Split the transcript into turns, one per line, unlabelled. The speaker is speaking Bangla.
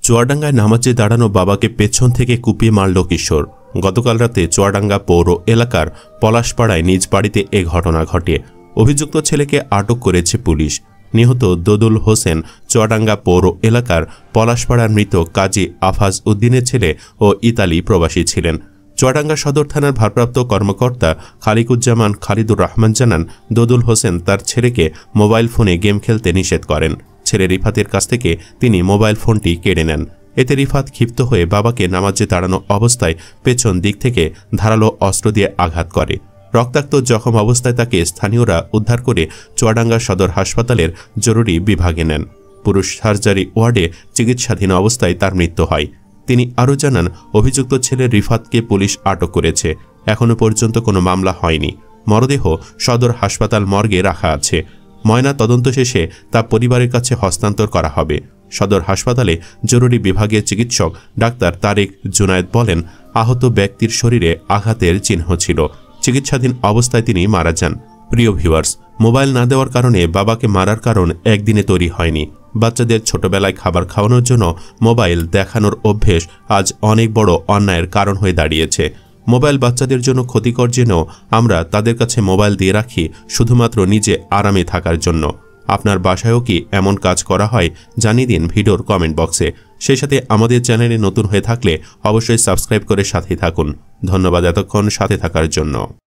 চুয়াডাঙ্গায় নামাজে দাঁড়ানো বাবাকে পেছন থেকে কুপিয়ে মারল কিশোর। গতকাল রাতে চুয়াডাঙ্গা পৌর এলাকার পলাশপাড়ায় নিজ বাড়িতে এ ঘটনা ঘটে। অভিযুক্ত ছেলেকে আটক করেছে পুলিশ। নিহত দোদুল হোসেন চুয়াডাঙ্গা পৌর এলাকার পলাশপাড়ার মৃত কাজী আফাজ উদ্দিনের ছেলে ও ইতালি প্রবাসী ছিলেন। চুয়াডাঙ্গা সদর থানার ভারপ্রাপ্ত কর্মকর্তা খালিকুজ্জামান খালিদুর রহমান জানান, দোদুল হোসেন তার ছেলেকে মোবাইল ফোনে গেম খেলতে নিষেধ করেন। ছেলে রিফাতের কাছ থেকে তিনি মোবাইল ফোনটি কেড়ে নেন। এতে রিফাত ক্ষিপ্ত হয়ে বাবাকে নামাজে দাঁড়ানো অবস্থায় পেছন দিক থেকে ধারালো অস্ত্র দিয়ে আঘাত করে। রক্তাক্ত জখম অবস্থায় তাকে স্থানীয়রা উদ্ধার করে চুয়াডাঙ্গা সদর হাসপাতালের জরুরি বিভাগে নেন। পুরুষ সার্জারি ওয়ার্ডে চিকিৎসাধীন অবস্থায় তার মৃত্যু হয়। তিনি আরও জানান, অভিযুক্ত ছেলে রিফাতকে পুলিশ আটক করেছে। এখনও পর্যন্ত কোনো মামলা হয়নি। মরদেহ সদর হাসপাতাল মর্গে রাখা আছে। ময়না তদন্ত শেষে তা পরিবারের কাছে হস্তান্তর করা হবে। সদর হাসপাতালে জরুরি বিভাগের চিকিৎসক ডাক্তার তারেক জুনায়েদ বলেন, আহত ব্যক্তির শরীরে আঘাতের চিহ্ন ছিল। চিকিৎসাধীন অবস্থায় তিনি মারা যান। প্রিয় ভিউয়ার্স, মোবাইল না দেওয়ার কারণে বাবাকে মারার কারণ একদিনে তৈরি হয়নি। বাচ্চাদের ছোটবেলায় খাবার খাওয়ানোর জন্য মোবাইল দেখানোর অভ্যেস আজ অনেক বড় অন্যায়ের কারণ হয়ে দাঁড়িয়েছে। মোবাইল বাচ্চাদের জন্য ক্ষতিকর জেনেও আমরা তাদের কাছে মোবাইল দিয়ে রাখি শুধুমাত্র নিজে আরামে থাকার জন্য। আপনার বাসায়ও কি এমন কাজ করা হয়? জানিয়ে দিন ভিডিওর কমেন্ট বক্সে। সেই সাথে আমাদের চ্যানেলে নতুন হয়ে থাকলে অবশ্যই সাবস্ক্রাইব করে সাথে থাকুন। ধন্যবাদ এতক্ষণ সাথে থাকার জন্য।